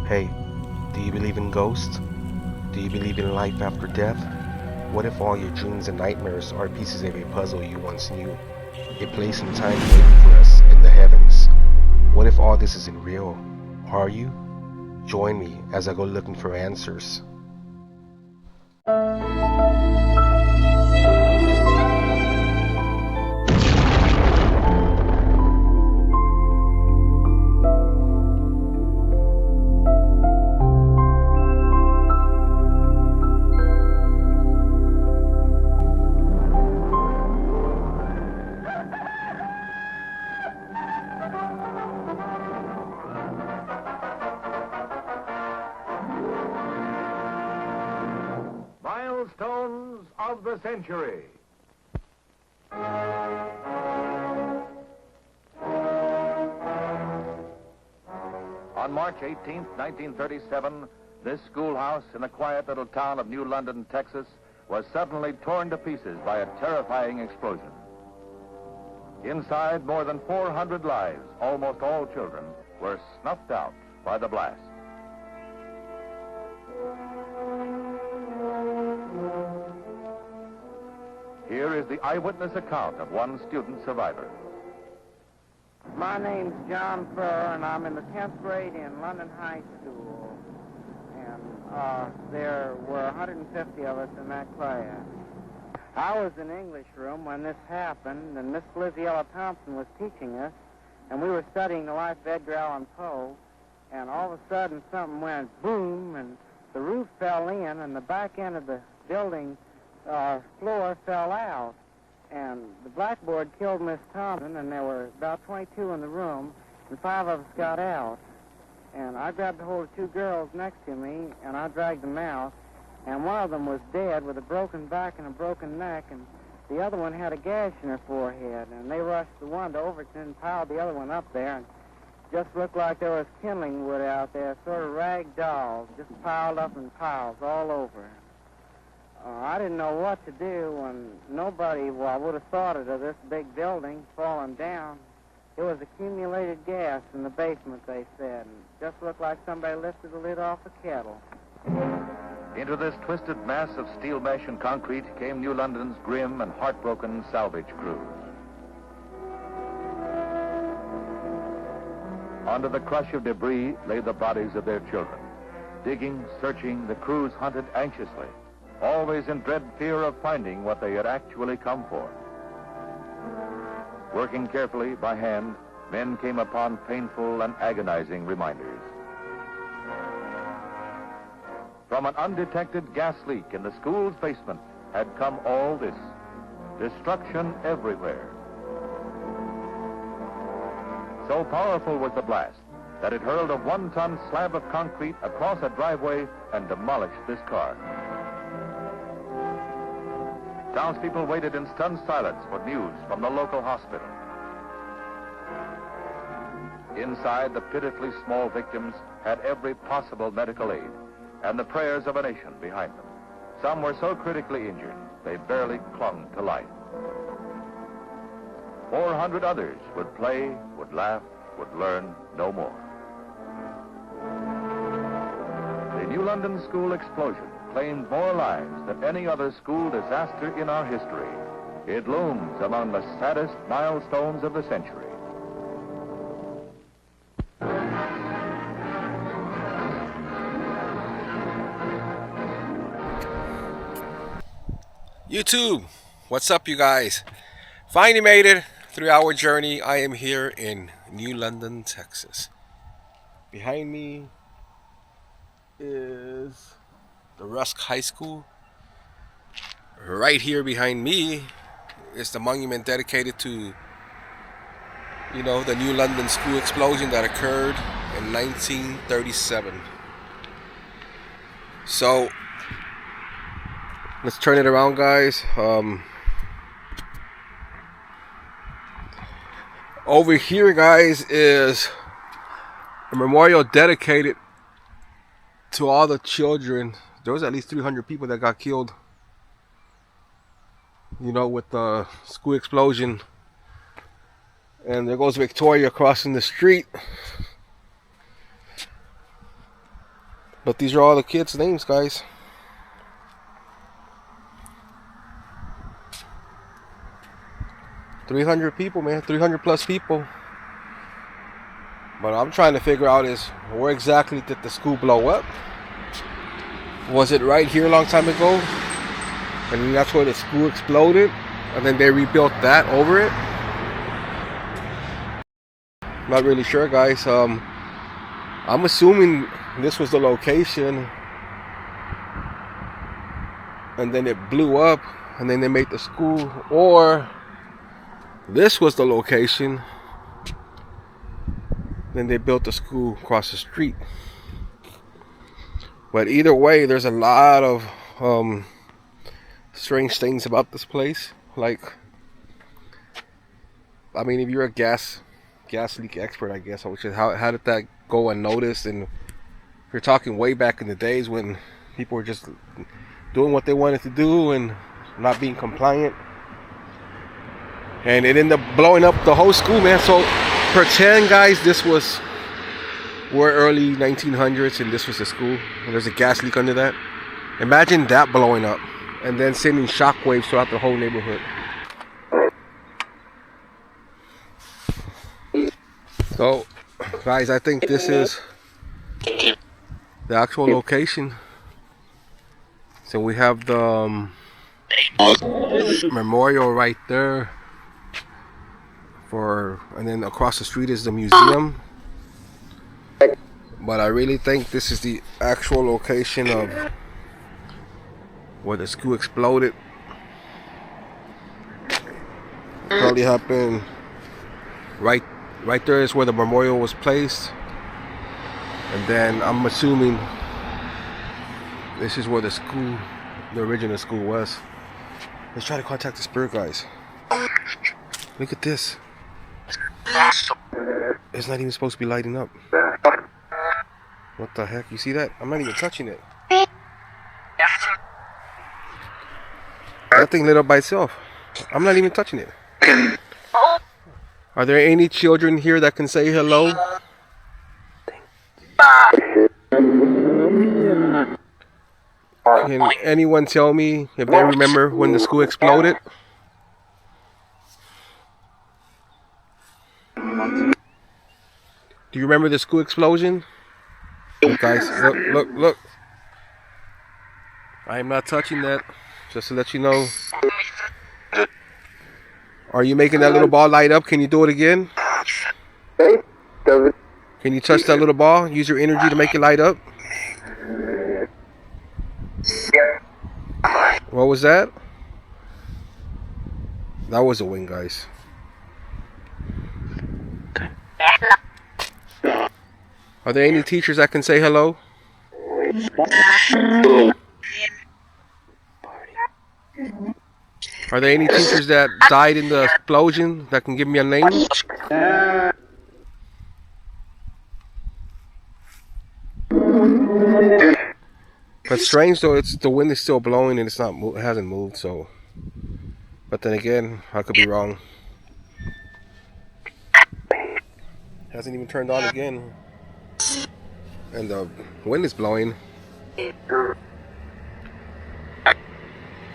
Hey, do you believe in ghosts? Do you believe in life after death? What if all your dreams and nightmares are pieces of a puzzle you once knew? A place and time waiting for us in the heavens. What if all this isn't real? Are you? Join me as I go looking for answers. Milestones of the Century. On March 18th, 1937, this schoolhouse in the quiet little town of New London, Texas, was suddenly torn to pieces by a terrifying explosion. Inside, more than 400 lives, almost all children, were snuffed out by the blast. Here is the eyewitness account of one student survivor. My name's John Furr, and I'm in the 10th grade in London High School. And there were 150 of us in that class. I was in English room when this happened, and Miss Liziella Thompson was teaching us, and we were studying the life of Edgar Allan Poe, and all of a sudden something went boom, and the roof fell in, and the back end of the building floor fell out. And the blackboard killed Miss Thompson, and there were about 22 in the room, and 5 of us got out. And I grabbed a hold of 2 girls next to me, and I dragged them out. And one of them was dead with a broken back and a broken neck, and the other one had a gash in her forehead. And they rushed the one to Overton and piled the other one up there, and just looked like there was kindling wood out there, sort of rag dolls, just piled up in piles all over. I didn't know what to do, and nobody, would have thought of this big building falling down. It was accumulated gas in the basement, they said, and just looked like somebody lifted the lid off a kettle. Into this twisted mass of steel mesh and concrete came New London's grim and heartbroken salvage crews. Under the crush of debris lay the bodies of their children. Digging, searching, the crews hunted anxiously, always in dread fear of finding what they had actually come for. Working carefully by hand, men came upon painful and agonizing reminders. From an undetected gas leak in the school's basement had come all this: destruction everywhere. So powerful was the blast that it hurled a 1-ton slab of concrete across a driveway and demolished this car. Townspeople waited in stunned silence for news from the local hospital. Inside, the pitifully small victims had every possible medical aid and the prayers of a nation behind them. Some were so critically injured, they barely clung to life. 400 others would play, would laugh, would learn no more. The New London school explosion claimed more lives than any other school disaster in our history. It looms among the saddest milestones of the century. YouTube, what's up, you guys? Finally made it. 3-hour journey. I am here in New London, Texas. Behind me is the Rusk High School. Right here behind me is the monument dedicated to, the New London school explosion that occurred in 1937. So, let's turn it around, guys. Over here, guys, is a memorial dedicated to all the children. There was at least 300 people that got killed, with the school explosion. And there goes Victoria crossing the street. But these are all the kids' names, guys. $300 people, man. 300 plus people. But I'm trying to figure out is where exactly did the school blow up? Was it right here a long time ago? And that's where the school exploded? And then they rebuilt that over it? Not really sure, guys. I'm assuming this was the location. And then it blew up. And then they made the school. Or this was the location. Then they built the school across the street. But either way, there's a lot of strange things about this place. Like, I mean, if you're a gas leak expert, I guess, which is how did that go unnoticed? And you're talking way back in the days when people were just doing what they wanted to do and not being compliant. And it ended up blowing up the whole school, man. So pretend, guys, we're early 1900s and this was a school and there's a gas leak under that. Imagine that blowing up and then sending shockwaves throughout the whole neighborhood. So, guys, I think this is the actual location. So we have the memorial right there. And then across the street is the museum. But I really think this is the actual location of where the school exploded. Probably happened right there is where the memorial was placed. And then I'm assuming this is where the original school was. Let's try to contact the spirit guys. Look at this. It's not even supposed to be lighting up. What the heck? You see that? I'm not even touching it. That thing lit up by itself. I'm not even touching it. Are there any children here that can say hello? Can anyone tell me if they remember when the school exploded? Do you remember the school explosion? Look, guys, look. I am not touching that, just to let you know. Are you making that little ball light up? Can you do it again? Can you touch that little ball? Use your energy to make it light up? What was that? That was a wing, guys. Are there any teachers that can say hello? Are there any teachers that died in the explosion that can give me a name? But strange though, the wind is still blowing and it hasn't moved. So, but then again, I could be wrong. Hasn't even turned on again, and the wind is blowing.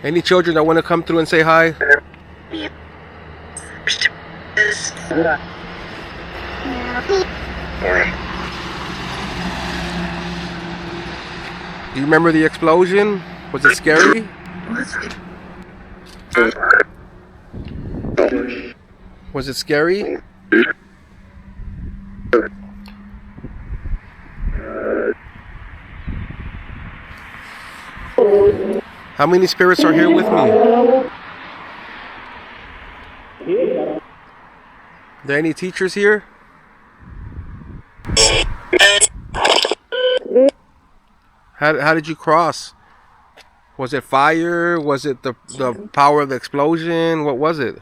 Any children that want to come through and say hi? Do you remember the explosion? Was it scary? Was it scary? How many spirits are here with me? Are there any teachers here? How did you cross? Was it fire? Was it the power of the explosion? What was it?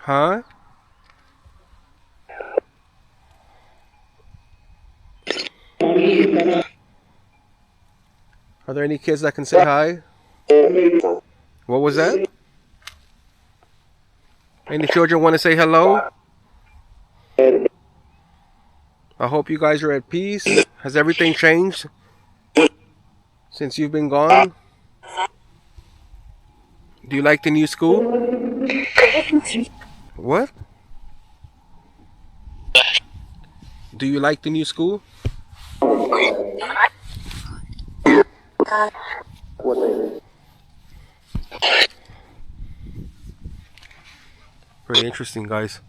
Huh? Are there any kids that can say hi? What was that? Any children want to say hello? I hope you guys are at peace. Has everything changed since you've been gone? Do you like the new school? What? Do you like the new school? Pretty interesting, guys.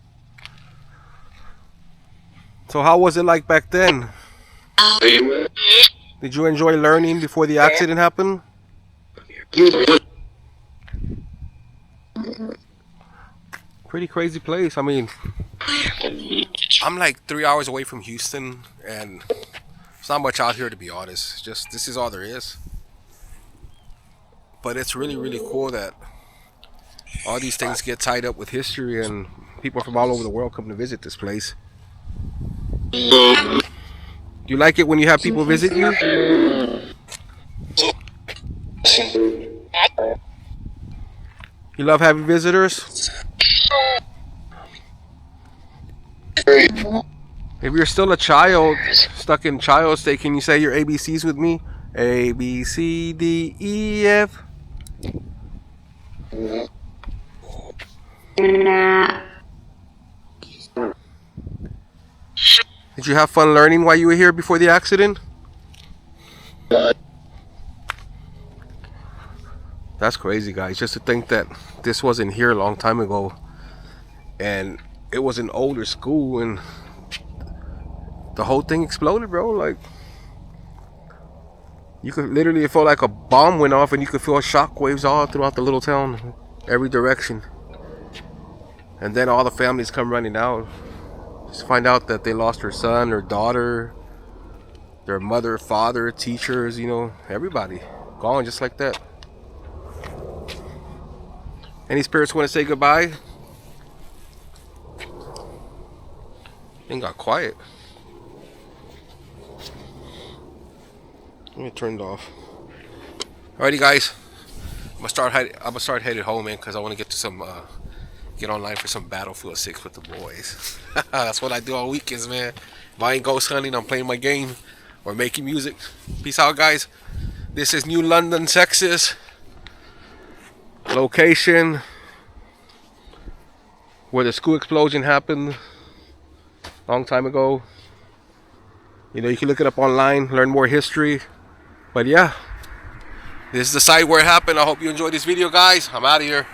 So how was it like back then? Did you enjoy learning before the accident happened? Pretty crazy place. I mean, I'm like 3 hours away from Houston, and it's not much out here, to be honest. Just this is all there is. But it's really, really cool that all these things get tied up with history, and people from all over the world come to visit this place. Do you like it when you have people visit you? You love having visitors? If you're still a child, stuck in child state, can you say your ABCs with me? A, B, C, D, E, F. Did you have fun learning while you were here before the accident? That's crazy, guys. Just to think that this wasn't here a long time ago, and it was an older school, and the whole thing exploded, bro. Like, you could literally, it felt like a bomb went off, and you could feel shockwaves all throughout the little town, every direction. And then all the families come running out, just find out that they lost their son, their daughter, their mother, father, teachers, you know, everybody gone just like that. Any spirits want to say goodbye? It got quiet. Let me turn it off. Alrighty, guys. I'm gonna start headed home, man, because I want to get to some get online for some Battlefield 6 with the boys. That's what I do on weekends, man. If I ain't ghost hunting, I'm playing my game or making music. Peace out, guys. This is New London, Texas. Location where the school explosion happened a long time ago. You know, you can look it up online, learn more history. But yeah, this is the site where it happened. I hope you enjoyed this video, guys. I'm out of here.